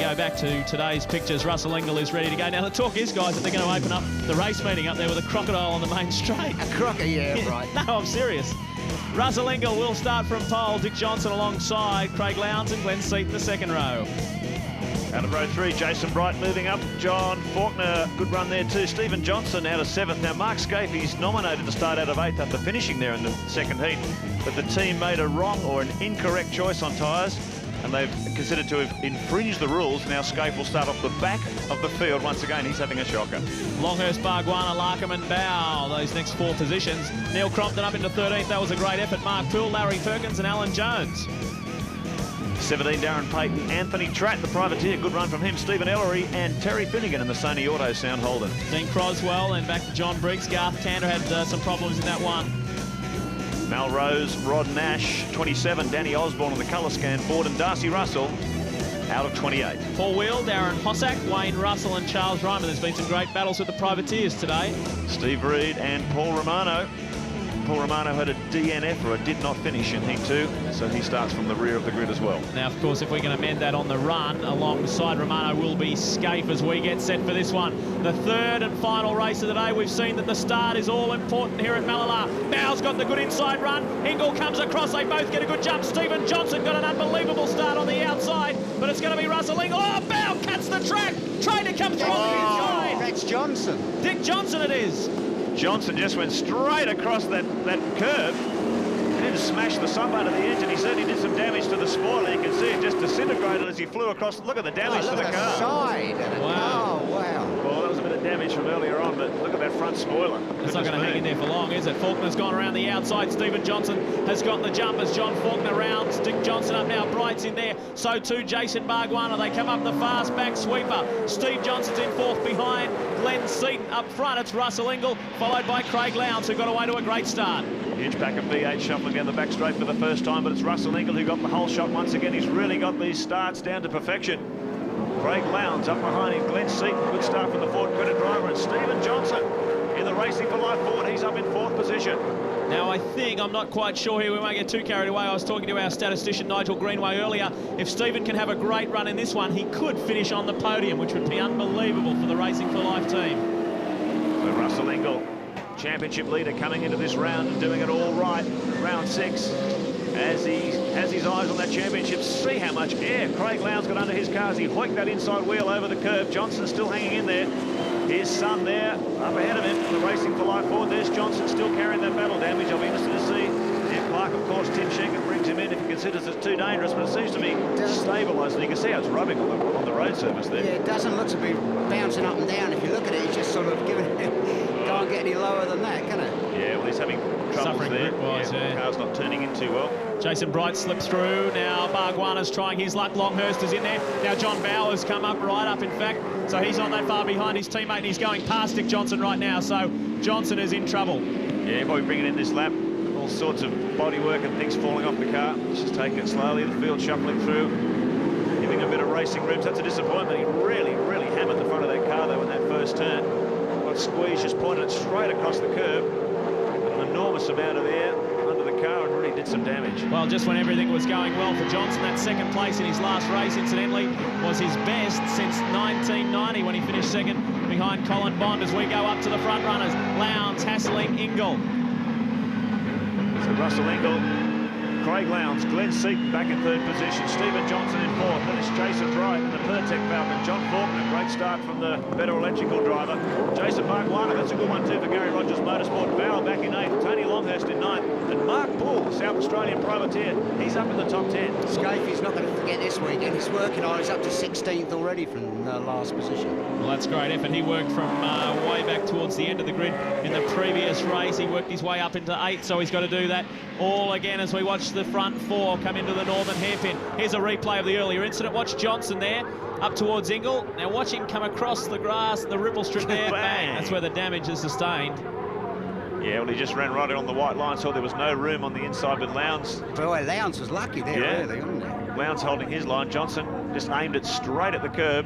go back to today's pictures. Russell Ingall is ready to go. Now, the talk is, guys, that they're going to open up the race meeting up there with a crocodile on the main straight. A crocodile, yeah, right. No, I'm serious. Russell Ingall will start from pole. Dick Johnson alongside Craig Lowndes and Glenn Seaton, the second row. Out of row 3, Jason Bright moving up. John Faulkner, good run there too. Stephen Johnson out of 7th. Now, Mark Scaife, he's nominated to start out of 8th after finishing there in the second heat. But the team made a wrong or an incorrect choice on tyres, and they've considered to have infringed the rules. Now Scaife will start off the back of the field once again. He's having a shocker. Longhurst, Bargwanna, Larkham and Bow, those next 4 positions. Neil Crompton up into 13th. That was a great effort. Mark Poole, Larry Perkins and Alan Jones. 17, Darren Payton, Anthony Tratt, the privateer, good run from him. Stephen Ellery and Terry Finnegan in the Sony Auto Sound Holden. Dean Croswell and back to John Briggs. Garth Tander had some problems in that one. Mal Rose, Rod Nash, 27, Danny Osborne on the colour scan board, and Darcy Russell out of 28. Paul Wheel, Darren Hossack, Wayne Russell and Charles Ryman. There's been some great battles with the privateers today. Steve Reed and Paul Romano. Paul Romano had a DNF, or a did not finish in Heat 2, so he starts from the rear of the grid as well. Now, of course, if we can amend that on the run, alongside Romano will be Scaife as we get set for this one. The third and final race of the day. We've seen that the start is all important here at Mallala. Bow's got the good inside run. Ingall comes across. They both get a good jump. Stephen Johnson got an unbelievable start on the outside, but it's going to be Russell Ingall. Oh, Bow cuts the track. Trying to come through on the inside. That's Johnson. Dick Johnson it is. Johnson just went straight across that curve. He didn't smash the sunbar to the edge, and he certainly did some damage to the spoiler. You can see it just disintegrated as he flew across. Look at the damage to the car. Side. Wow. Oh, wow. Well, that was a bit of damage from earlier on, but look at that front spoiler. It's not going to hang in there for long, is it? Faulkner's gone around the outside. Stephen Johnson has got the jump as John Faulkner rounds. Dick Johnson up now. Bright's in there. So too Jason Bargwanna. They come up the fast back sweeper. Steve Johnson's in 4th behind. Glenn Seaton up front. It's Russell Ingall, followed by Craig Lowndes, who got away to a great start. Huge pack of V8 shuffling down the back straight for the first time, but it's Russell Ingall who got the whole shot once again. He's really got these starts down to perfection. Craig Lowndes up behind him. Glenn Seaton, good start from the Ford Credit driver, and Stephen Johnson in the Racing for Life Ford. He's up in 4th position. Now, I think, I'm not quite sure here, we won't get too carried away. I was talking to our statistician, Nigel Greenway, earlier. If Stephen can have a great run in this one, he could finish on the podium, which would be unbelievable for the Racing for Life team. So Russell Ingall, championship leader, coming into this round and doing it all right. Round 6, as he has his eyes on that championship. See how much air Craig Lowndes got under his car as he hoiked that inside wheel over the curve. Johnson still hanging in there. His son there, up ahead of him, the Racing for Life Ford. There's Johnson still carrying that battle damage. I'll be interested to see if Clark, of course, Tim Schenker brings him in if he considers it's too dangerous, but it seems to be stabilised. You can see how it's rubbing on the road surface there. Yeah, it doesn't look to be bouncing up and down. If you look at it, it's just sort of giving it, can't get any lower than that, can it? Yeah, well, he's having troubles there. Yeah. The car's not turning in too well. Jason Bright slips through. Now Bargwanna's trying his luck. Longhurst is in there. Now John Bowers come up, right up, in fact. So he's not that far behind his teammate, and he's going past Dick Johnson right now. So Johnson is in trouble. Yeah, probably bringing in this lap. All sorts of bodywork and things falling off the car. He's just taking it slowly. The field shuffling through, giving a bit of racing room. So that's a disappointment. He really, really hammered the front of that car, though, in that first turn. Got squeezed, just pointed it straight across the curb. An enormous amount of air under the car and really did some damage. Well, just when everything was going well for Johnson, that second place in his last race, incidentally, was his best since 1990 when he finished second behind Colin Bond. As we go up to the front runners, Lowndes, Hasseling, Ingall. So Russell Ingall, Craig Lowndes, Glenn Seaton back in 3rd position, Stephen Johnson in 4th, then it's Jason Bright and the Pertec Falcon. John Faulkner, great start from the better electrical driver. Jason Bargwanna, that's a good one too for Gary Rogers Motorsport. Bowell back in 8th, Tony Longhurst in 9th, and Mark Poole, South Australian privateer, he's up in the top 10. Scaife, not going to forget this weekend. He's working on, he's up to 16th already from last position. Well, that's great effort. He worked from way back towards the end of the grid in the previous race. He worked his way up into 8th, so he's got to do that all again as we watch the front 4 come into the northern hairpin. Here's a replay of the earlier incident. Watch Johnson there up towards Ingall. Now watch him come across the grass, the ripple strip there. Bang! That's where the damage is sustained. Yeah, well, he just ran right on the white line, so there was no room on the inside with Lowndes. Boy, Lowndes was lucky there, really, wasn't he? Lowndes holding his line. Johnson just aimed it straight at the curb.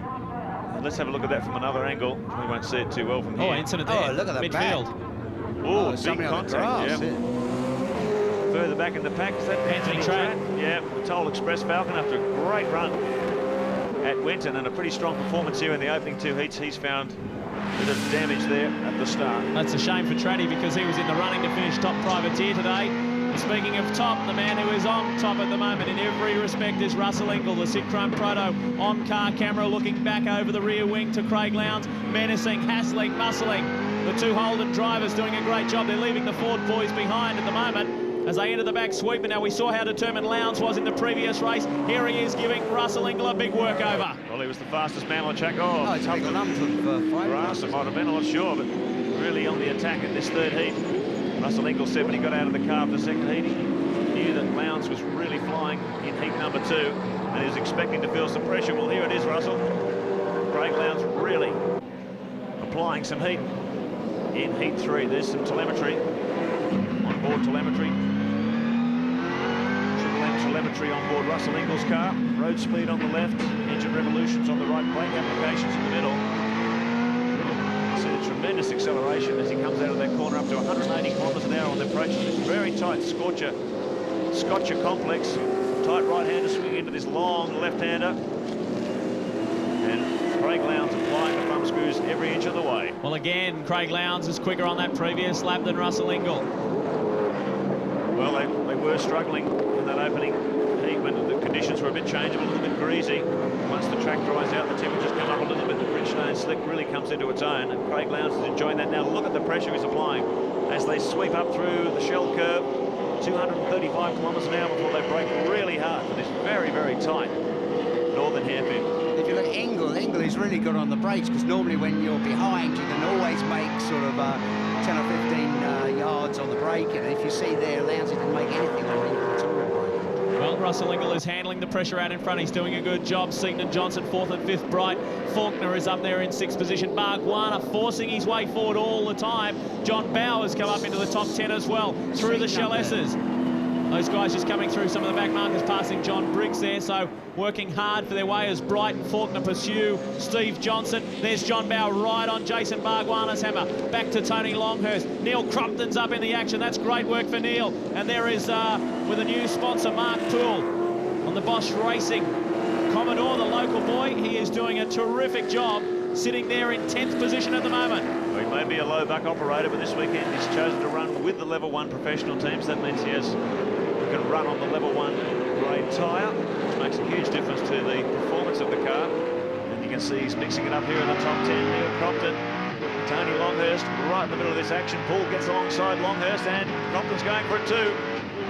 Let's have a look at that from another angle. We won't see it too well from here. Oh, incident there. Oh, look at the midfield. Oh, big Yeah. contact. Further back in the pack, is that Anthony Tratt? Yeah, the Toll Express Falcon after a great run. at Winton, and a pretty strong performance here in the opening 2 heats. He's found a bit of damage there at the start. That's a shame for Traddy because he was in the running to finish top privateer today. And speaking of top, the man who is on top at the moment in every respect is Russell Ingall, the Sidchrome Proto on car camera, looking back over the rear wing to Craig Lowndes, menacing, hassling, muscling. The 2 Holden drivers doing a great job. They're leaving the Ford boys behind at the moment as they enter the back sweep. And now we saw how determined Lowndes was in the previous race. Here he is giving Russell Ingall a big workover. Well, he was the fastest man on the track. Oh, it's a big lump of grass, it might have been, I'm not sure, but really on the attack in this 3rd heat. Russell Ingall said when he got out of the car for the 2nd heat, he knew that Lowndes was really flying in heat number 2, and he was expecting to feel some pressure. Well, here it is, Russell. Craig Lowndes really applying some heat in heat 3. There's some telemetry, on-board telemetry. Telemetry on board Russell Ingall's car. Road speed on the left, engine revolutions on the right, brake applications in the middle. See the tremendous acceleration as he comes out of that corner, up to 180 kilometres an hour on the approach to this very tight Scotcher complex. Tight right-hander swinging into this long left-hander. And Craig Lowndes applying the thumb screws every inch of the way. Well, again, Craig Lowndes is quicker on that previous lap than Russell Ingall. Well, they were struggling in that opening heat when the conditions were a bit changeable, a little bit greasy. Once the track dries out, the temperatures come up a little bit, the Bridgestone slick really comes into its own, and Craig Lowndes is enjoying that now. Look at the pressure he's applying as they sweep up through the shell curve, 235 kilometres an hour before they brake really hard for this very, very tight northern hairpin. If you look at Ingall is really good on the brakes, because normally when you're behind, you can always make sort of 10 or 15 yards on the brake, and if you see there, Lowndes didn't make anything on Ingall at all. Well, Russell Ingall is handling the pressure out in front. He's doing a good job. Seaton and Johnson 4th and 5th bright. Faulkner is up there in 6th position. Bargwanna forcing his way forward all the time. John Bowers come up into the top 10 as well through the Shell S's. Those guys just coming through some of the back markers, passing John Briggs there, so working hard for their way as Bright and Faulkner pursue Steve Johnson. There's John Bower right on Jason Bargwanna's hammer. Back to Tony Longhurst. Neil Crompton's up in the action. That's great work for Neil. And there is, with a new sponsor, Mark Poole on the Bosch Racing Commodore, the local boy. He is doing a terrific job, sitting there in 10th position at the moment. Well, he may be a low buck operator, but this weekend he's chosen to run with the level 1 professional teams. That means he can run on the level 1 grade tyre, which makes a huge difference to the performance of the car. And you can see he's mixing it up here in the top 10. Neil Crompton, Tony Longhurst right in the middle of this action. Paul gets alongside Longhurst, and Crompton's going for it too.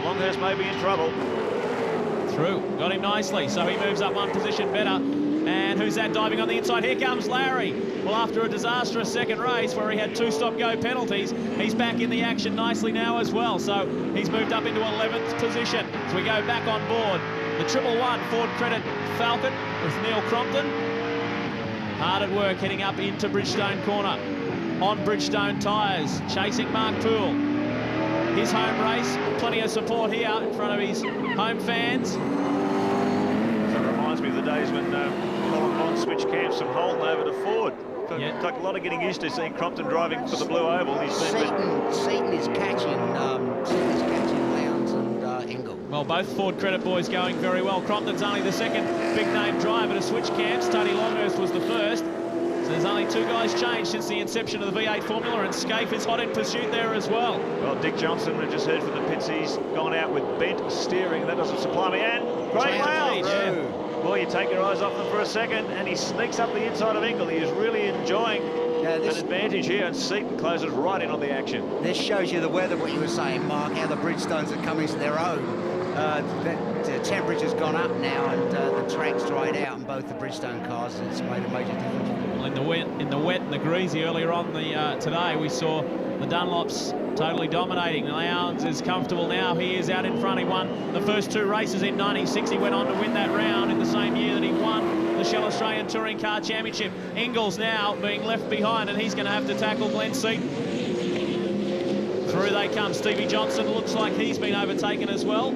Longhurst may be in trouble. Through, got him nicely, so he moves up 1 position better. And who's that diving on the inside? Here comes Larry. Well, after a disastrous second race where he had 2 stop-go penalties, he's back in the action nicely now as well. So he's moved up into 11th position. So we go back on board. The 111 Ford Credit Falcon with Neil Crompton. Hard at work heading up into Bridgestone corner. On Bridgestone tyres, chasing Mark Poole. His home race, plenty of support here in front of his home fans. That reminds me of the days when Colin Bond switched camps from Holden over to Ford. It took a lot of getting used to seeing Crompton driving for the Blue Oval. Seaton is catching Lowndes and Ingall. Well, both Ford Credit boys going very well. Crompton's only the second big-name driver to switch camps. Tony Longhurst was the first. So there's only 2 guys changed since the inception of the V8 formula, and Scaife is hot in pursuit there as well. Well, Dick Johnson, we just heard from the pits, he's gone out with bent steering. That doesn't supply me. And Craig Lowndes. Yeah. Well, you take your eyes off them for a second, and he sneaks up the inside of Ingall. He is really enjoying an advantage here, and Seaton closes right in on the action. This shows you the weather, what you were saying, Mark, how the Bridgestones are coming to their own. The temperature's gone up now, and the track's dried out in both the Bridgestone cars, and it's made a major difference. Well, in the wet and the greasy earlier on today, we saw the Dunlops totally dominating. Lowndes is comfortable now. He is out in front. He won the first 2 races in '96. He went on to win that round in the same year that he won the Shell Australian Touring Car Championship. Ingall's now being left behind, and he's going to have to tackle Glenn Seaton. Through they come. Stevie Johnson looks like he's been overtaken as well.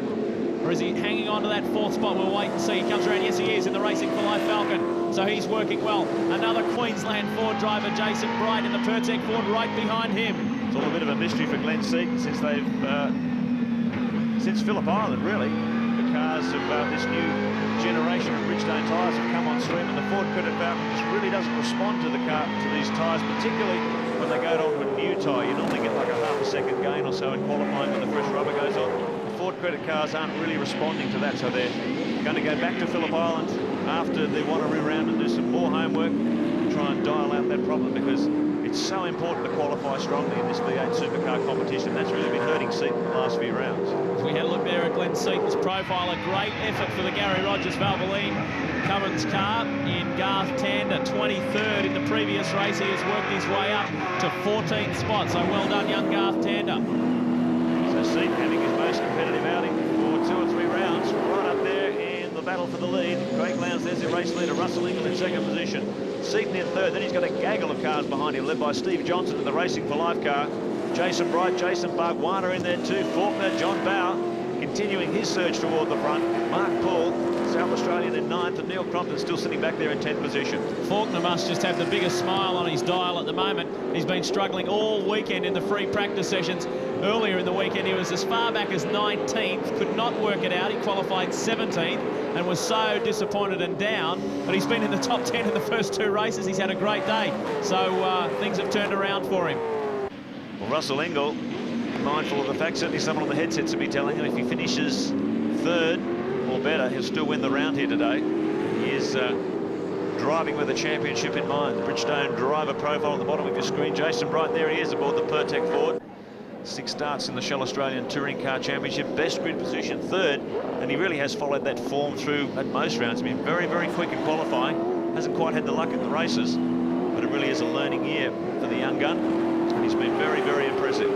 Or is he hanging on to that 4th spot? We'll wait and see. He comes around. Yes, he is in the Racing for Life Falcon. So he's working well. Another Queensland Ford driver, Jason Bright, in the Pertec Ford right behind him. It's all a bit of a mystery for Glenn Seaton since they've, since Phillip Island, really. The cars of this new generation of Bridgestone tyres have come on stream, and the Ford Credit Falcon just really doesn't respond to these tyres, particularly when they go onto a new tyre. You normally get like a half a second gain or so in qualifying when the fresh rubber goes on. The Ford Credit cars aren't really responding to that, so they're going to go back to Phillip Island after the Wanneroo round and do some more homework and try and dial out that problem, because it's so important to qualify strongly in this V8 supercar competition. That's really been hurting Seaton the last few rounds. We had a look there at Glenn Seaton's profile. A great effort for the Gary Rogers Valvoline Cummins car in Garth Tander, 23rd in the previous race. He has worked his way up to 14th spot, so well done, young Garth Tander. So Seaton having his most competitive outing for 2 or 3 rounds, right up there in the battle for the lead. Craig Lowndes, there's the race leader. Russell Ingall in second position. Seaton in third. Then he's got a gaggle of cars behind him, led by Steve Johnson in the Racing for Life car. Jason Bright, Jason Bargwanna in there too. Faulkner, John Bowe continuing his surge toward the front. Mark Paul, South Australian in 9th, and Neil Crompton still sitting back there in 10th position. Faulkner must just have the biggest smile on his dial at the moment. He's been struggling all weekend in the free practice sessions. Earlier in the weekend, he was as far back as 19th, could not work it out. He qualified 17th and was so disappointed and down, but he's been in the top 10 in the first 2 races. He's had a great day, so things have turned around for him. Well, Russell Ingall, mindful of the fact, certainly someone on the headsets will be telling him if he finishes 3rd or better, he'll still win the round here today. He is driving with a championship in mind. The Bridgestone driver profile on the bottom of your screen. Jason Bright, there he is aboard the Pertec Ford. 6 starts in the Shell Australian Touring Car Championship, best grid position, 3rd, and he really has followed that form through at most rounds. He's been very, very quick in qualifying. Hasn't quite had the luck in the races, but it really is a learning year for the young gun. And he's been very, very impressive.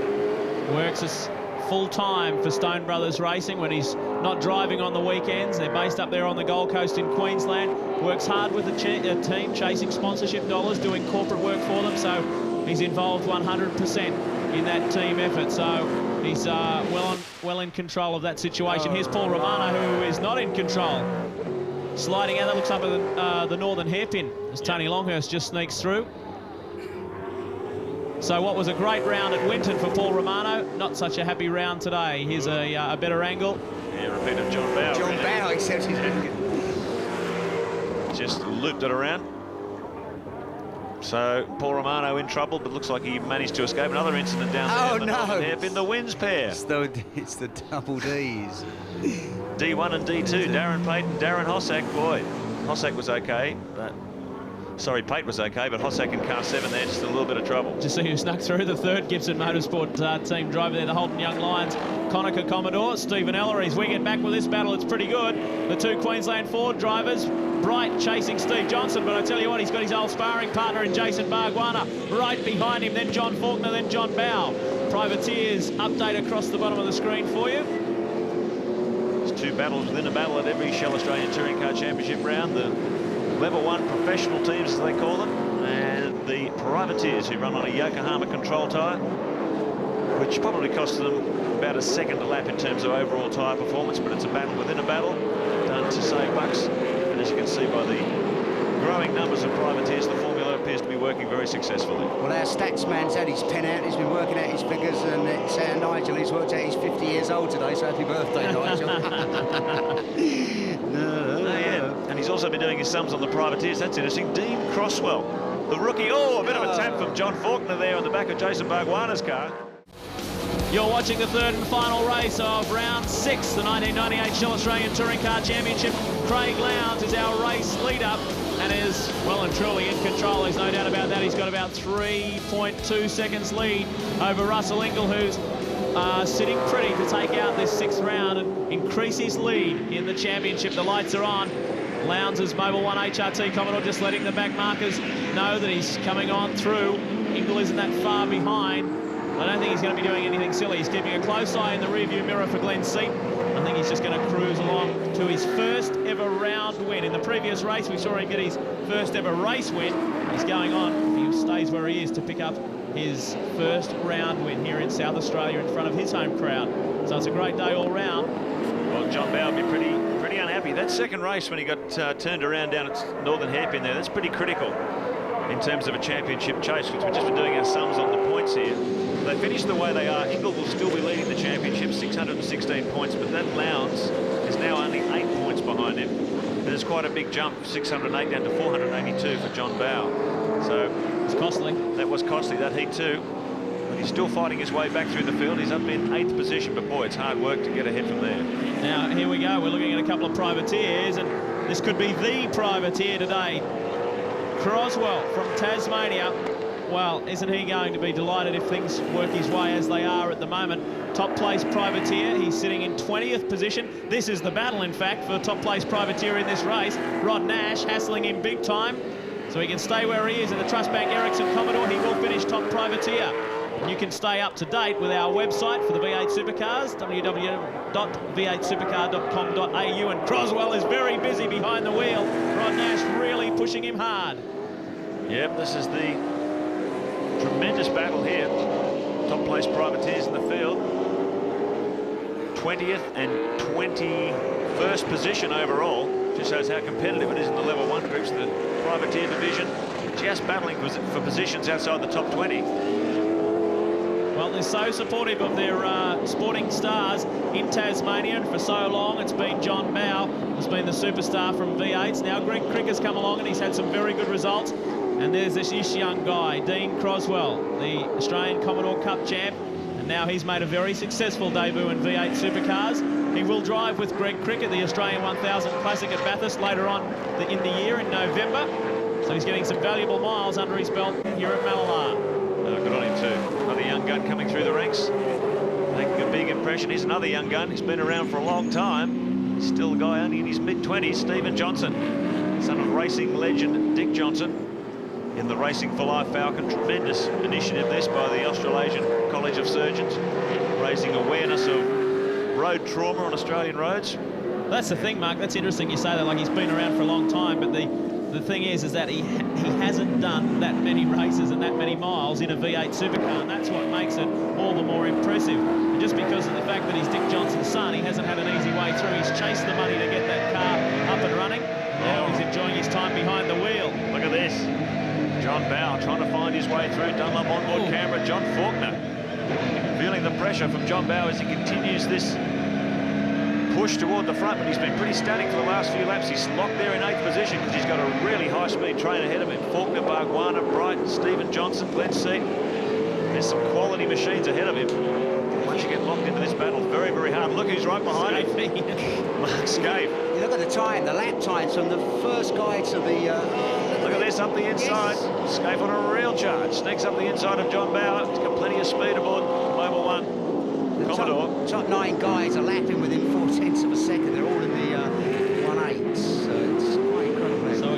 Works as full-time for Stone Brothers Racing when he's not driving on the weekends. They're based up there on the Gold Coast in Queensland. Works hard with the team, chasing sponsorship dollars, doing corporate work for them, so he's involved 100% in that team effort, so he's well in control of that situation. Here's Paul Romano, who is not in control. Sliding out, that looks up at the northern hairpin as Tony Longhurst just sneaks through. So what was a great round at Winton for Paul Romano, not such a happy round today. Here's a better angle. Yeah, repeat of John Bowe. John Bowe accepts his just looped it around. So Paul Romano in trouble, but looks like he managed to escape. Another incident down there. Oh, no. In the Wins pair. It's the double Ds. D1 and D2, Darren Pate and Darren Hossack. Boy, Hossack was okay, but... Sorry, Pate was okay, but Hossack in car 7 there, just a little bit of trouble. Just see who snuck through, the 3rd Gibson Motorsport team driver there, the Holden Young Lions, Conica Commodore, Stephen Ellery. We get back with this battle, it's pretty good. The 2 Queensland Ford drivers, Bright chasing Steve Johnson, but I tell you what, he's got his old sparring partner in Jason Bargwanna right behind him, then John Faulkner, then John Bowe. Privateers update across the bottom of the screen for you. There's 2 battles within a battle at every Shell Australian Touring Car Championship round. The Level 1 professional teams, as they call them, and the privateers who run on a Yokohama control tyre, which probably costs them about a 2nd a lap in terms of overall tyre performance, but it's a battle within a battle, done to save bucks. And as you can see by the growing numbers of privateers, the formula appears to be working very successfully. Well, our stats man's had his pen out, he's been working out his figures, and it's Nigel, he's worked out he's 50 years old today, so happy birthday, Nigel. And he's also been doing his sums on the privateers. That's interesting. Dean Crosswell, the rookie. Oh, a bit of a tap from John Faulkner there on the back of Jason Bargwanna's car. You're watching the 3rd and final race of round 6, the 1998 Shell Australian Touring Car Championship. Craig Lowndes is our race leader and is well and truly in control. There's no doubt about that. He's got about 3.2 seconds lead over Russell Ingall, who's sitting pretty to take out this 6th round and increase his lead in the championship. The lights are on. Lowndes' Mobil 1 HRT Commodore just letting the back markers know that he's coming on through. Ingall isn't that far behind. I don't think he's going to be doing anything silly. He's keeping a close eye in the rearview mirror for Glenn Seaton. I think he's just going to cruise along to his 1st ever round win. In the previous race, we saw him get his 1st ever race win. He's going on, if he stays where he is, to pick up his 1st round win here in South Australia in front of his home crowd. So it's a great day all round. Well, John Bowe will be pretty unhappy. That 2nd race when he got turned around down at Northern Hairpin there, that's pretty critical in terms of a championship chase, because we've just been doing our sums on the points here. If they finish the way they are, Ingall will still be leading the championship, 616 points, but that Lowndes is now only 8 points behind him. But it's quite a big jump, 608 down to 482 for John Bowe. So it's costly. That was costly, that heat too. But he's still fighting his way back through the field. He's up in 8th position, but boy, it's hard work to get ahead from there. Now, here we go. We're looking at a couple of privateers, and this could be the privateer today. Croswell from Tasmania. Well, isn't he going to be delighted if things work his way as they are at the moment? Top place privateer. He's sitting in 20th position. This is the battle, in fact, for top place privateer in this race. Rod Nash hassling him big time, so he can stay where he is in the Trustbank Ericsson Commodore. He will finish top privateer. And you can stay up to date with our website for the V8 Supercars, www.v8supercar.com.au. And Croswell is very busy behind the wheel. Rod Nash really pushing him hard. Yep, this is the tremendous battle here. Top place privateers in the field. 20th and 21st position overall. Just shows how competitive it is in the level 1 groups. The privateer division just battling for positions outside the top 20. Well, they're so supportive of their sporting stars in Tasmania, and for so long it's been John Bowe who's been the superstar from V8s. Now Greg Crick has come along and he's had some very good results. And there's this young guy, Dean Croswell, the Australian Commodore Cup champ. And now he's made a very successful debut in V8 Supercars. He will drive with Greg Crick at the Australian 1000 Classic at Bathurst later on in the year in November. So he's getting some valuable miles under his belt here at Mallala. Good on him too. Another young gun coming through the ranks, making a big impression. He's another young gun. He's been around for a long time. He's still a guy only in his mid-20s, Stephen Johnson, son of racing legend Dick Johnson. In the Racing for Life Falcon, tremendous initiative this by the Australasian College of Surgeons, raising awareness of road trauma on Australian roads. That's the thing, Mark. That's interesting you say that, like he's been around for a long time, but the thing is that he hasn't done that many races and that many miles in a V8 supercar, and that's what makes it all the more impressive. And just because of the fact that he's Dick Johnson's son, he hasn't had an easy way through. He's chased the money to get that car up and running. Now he's enjoying his time behind the wheel. Look at this. John Bowe trying to find his way through. Dunlop onboard camera. John Faulkner feeling the pressure from John Bowe as he continues this push toward the front, but he's been pretty static for the last few laps. He's locked there in 8th position because he's got a really high-speed train ahead of him. Faulkner, Bargwanna, Bright, Stephen Johnson, Glenn Seaton. There's some quality machines ahead of him. Once you get locked into this battle, very, very hard. Look who's right behind him. Mark Skaife. You look at the time, the lap times from the first guy to the... Look at this up the inside. Yes. Skaife on a real charge. Sneaks up the inside of John Bowe. He's got plenty of speed aboard Mobil 1 Commodore. Top 9 guys are lapping within 0.4 of a second. They're all in the 1/8. So it's quite incredible. So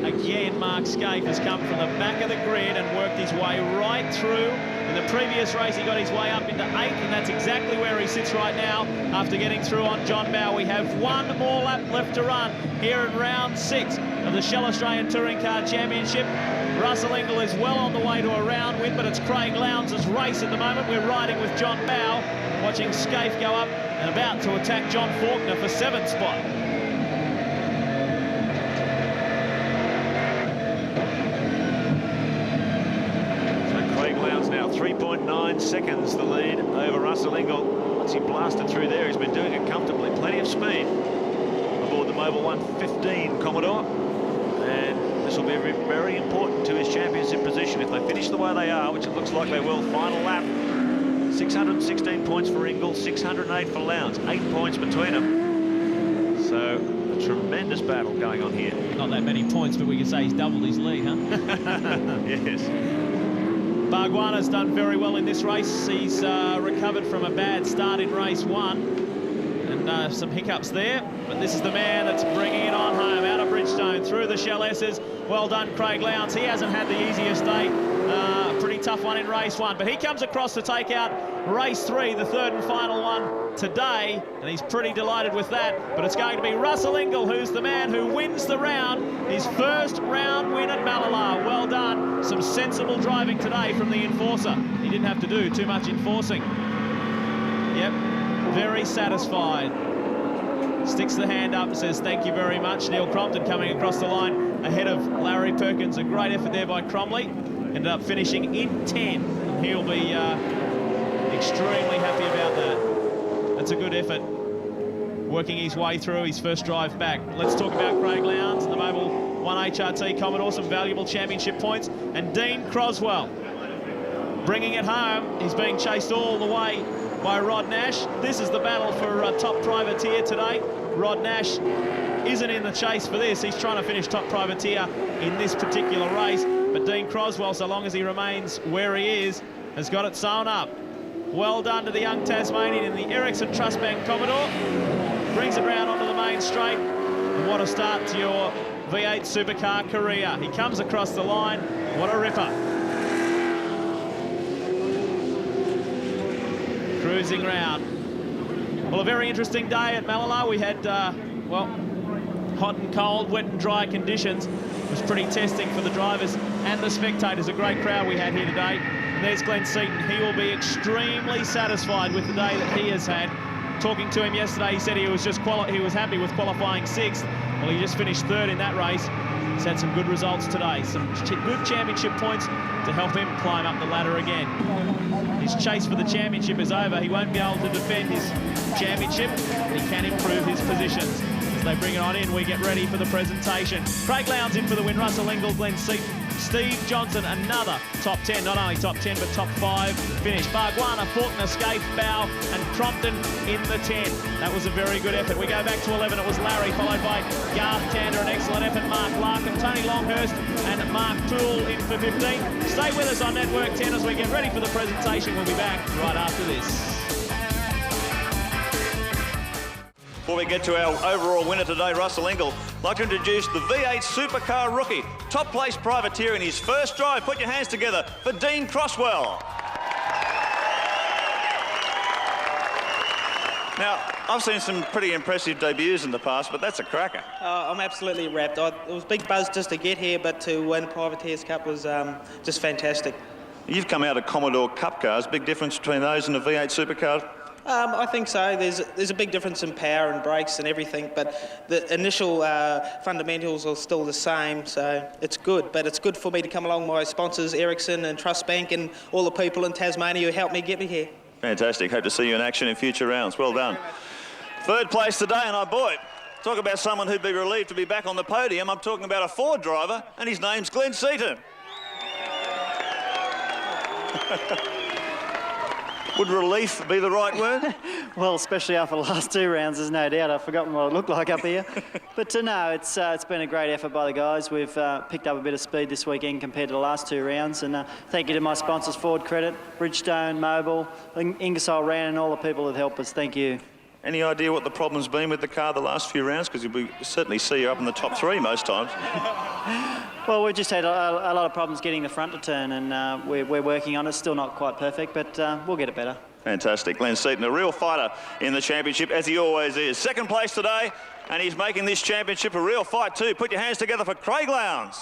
again, Mark Skaife has come from the back of the grid and worked his way right through. In the previous race, he got his way up into 8th, and that's exactly where he sits right now after getting through on John Bowe. We have one more lap left to run here in round 6 of the Shell Australian Touring Car Championship. Russell Ingall is well on the way to a round win, but it's Craig Lowndes' race at the moment. We're riding with John Bowe, watching Skaife go up and about to attack John Faulkner for 7th spot. So Craig Lowndes now 3.9 seconds the lead over Russell Ingall. Once he blasted through there, he's been doing it comfortably. Plenty of speed aboard the Mobil 115 Commodore. And this will be very important to his championship position. If they finish the way they are, which it looks like they will, final lap, 616 points for Ingall, 608 for Lowndes, 8 points between them. So a tremendous battle going on here. Not that many points, but we can say he's doubled his lead, huh? Yes. Bargwanna's done very well in this race. He's recovered from a bad start in race 1 and some hiccups there. But this is the man that's bringing it on home out of Bridgestone through the Shell S's. Well done, Craig Lowndes. He hasn't had the easiest day. Pretty tough one in race 1, but he comes across to take out race 3, the 3rd and final one today, and he's pretty delighted with that. But it's going to be Russell Ingall who's the man who wins the round, his first round win at Mallala. Well done. Some sensible driving today from the enforcer. He didn't have to do too much enforcing. Yep, very satisfied. Sticks the hand up and says thank you very much. Neil Crompton coming across the line ahead of Larry Perkins. A great effort there by Cromley. Ended up finishing in 10. He'll be extremely happy about that. That's a good effort. working his way through his first drive back. Let's talk about Craig Lowndes, the Mobil 1 HRT Commodore, some valuable championship points. And Dean Croswell bringing it home. He's being chased all the way by Rod Nash. This is the battle for top privateer today. Rod Nash isn't in the chase for this. He's trying to finish top privateer in this particular race. But Dean Croswell, so long as he remains where he is, has got it sewn up. Well done to the young Tasmanian in the Ericsson Trust Bank Commodore. Brings it round onto the main straight. And what a start to your V8 supercar career. He comes across the line. What a ripper. Cruising round. Well, a very interesting day at Mallala. We had, well, hot and cold, wet and dry conditions. It was pretty testing for the drivers and the spectators. A great crowd we had here today. And there's Glenn Seaton. He will be extremely satisfied with the day that he has had. Talking to him yesterday, he said he was happy with qualifying 6th. Well, he just finished 3rd in that race. He's had some good results today. Some good championship points to help him climb up the ladder again. His chase for the championship is over. He won't be able to defend his championship. He can improve his positions. As they bring it on in, we get ready for the presentation. Craig Lowndes in for the win. Russell Ingall, Glenn Seaton, Steve Johnson, another top 10, not only top 10, but top 5 finish. Bargwanna, Fulton, Escape, Bow, and Crompton in the 10. That was a very good effort. We go back to 11. It was Larry, followed by Garth Tander, an excellent effort. Mark Larkin, Tony Longhurst, and Mark Toole in for 15. Stay with us on Network 10 as we get ready for the presentation. We'll be back right after this. Before we get to our overall winner today, Russell Ingall, I'd like to introduce the V8 Supercar rookie, top place privateer in his first drive. Put your hands together for Dean Croswell. Now, I've seen some pretty impressive debuts in the past, but that's a cracker. I'm absolutely wrapped. It was a big buzz just to get here, but to win Privateers Cup was just fantastic. You've come out of Commodore Cup cars. Big difference between those and the V8 Supercar? I think so. There's a big difference in power and brakes and everything, but the initial fundamentals are still the same, so it's good. But it's good for me to come along with my sponsors, Ericsson and Trust Bank, and all the people in Tasmania who helped me get me here. Fantastic. Hope to see you in action in future rounds. Well done. Third place today, and talk about someone who'd be relieved to be back on the podium. I'm talking about a Ford driver, and his name's Glenn Seaton. Would relief be the right word? Well, especially after the last 2 rounds, there's no doubt. I've forgotten what it looked like up here. But no, it's been a great effort by the guys. We've picked up a bit of speed this weekend compared to the last 2 rounds. And thank you to my sponsors, Ford Credit, Bridgestone, Mobil, Ingersoll Rand, and all the people that helped us. Thank you. Any idea what the problem's been with the car the last few rounds? Because we certainly see you up in the top 3 most times. Well, we've just had a lot of problems getting the front to turn, and we're working on it. Still not quite perfect, but we'll get it better. Fantastic. Glenn Seaton, a real fighter in the championship, as he always is. Second place today, and he's making this championship a real fight too. Put your hands together for Craig Lowndes.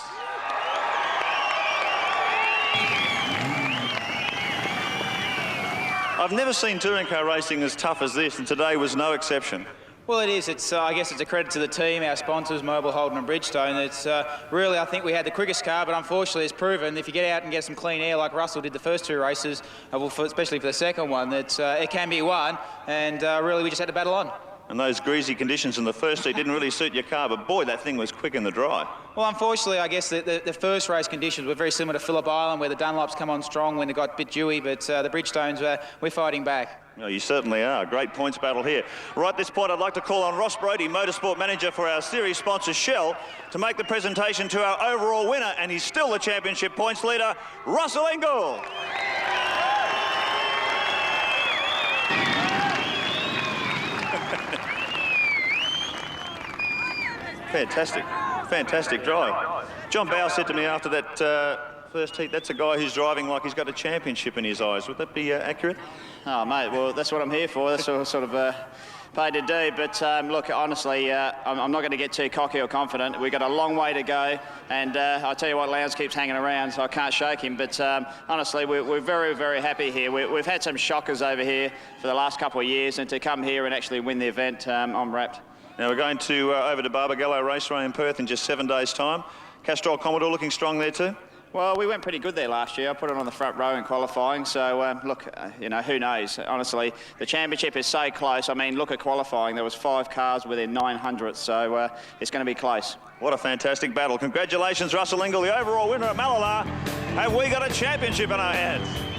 I've never seen touring car racing as tough as this, and today was no exception. Well, it is. It's I guess it's a credit to the team, our sponsors, Mobil, Holden and Bridgestone. It's really, I think we had the quickest car, but unfortunately it's proven if you get out and get some clean air like Russell did the first 2 races, especially for the second one, that it can be won, and really we just had to battle on. And those greasy conditions in the first heat didn't really suit your car, but boy, that thing was quick in the dry. Well, unfortunately, I guess the first race conditions were very similar to Phillip Island, where the Dunlops come on strong when they got a bit dewy, but the Bridgestones, we're fighting back. No, you certainly are. Great points battle here. Right at this point, I'd like to call on Ross Brody, Motorsport Manager for our series sponsor, Shell, to make the presentation to our overall winner, and he's still the championship points leader, Russell Ingall. Fantastic drive. John Bowe said to me after that first heat, that's a guy who's driving like he's got a championship in his eyes. Would that be accurate? Oh, mate, well, that's what I'm here for. That's what I sort of paid to do. But look, honestly, I'm not going to get too cocky or confident. We've got a long way to go. And I'll tell you what, Lowndes keeps hanging around, so I can't shake him. But honestly, we're very, very happy here. We've had some shockers over here for the last couple of years, and to come here and actually win the event, I'm wrapped. Now we're going to over to Barbagallo Raceway in Perth in just 7 days' time. Castrol Commodore looking strong there too? Well, we went pretty good there last year. I put it on the front row in qualifying. So, look, you know, who knows? Honestly, the championship is so close. I mean, look at qualifying. There was 5 cars within 900, so it's going to be close. What a fantastic battle. Congratulations, Russell Ingall, the overall winner at Mallala. Have we got a championship in our hands?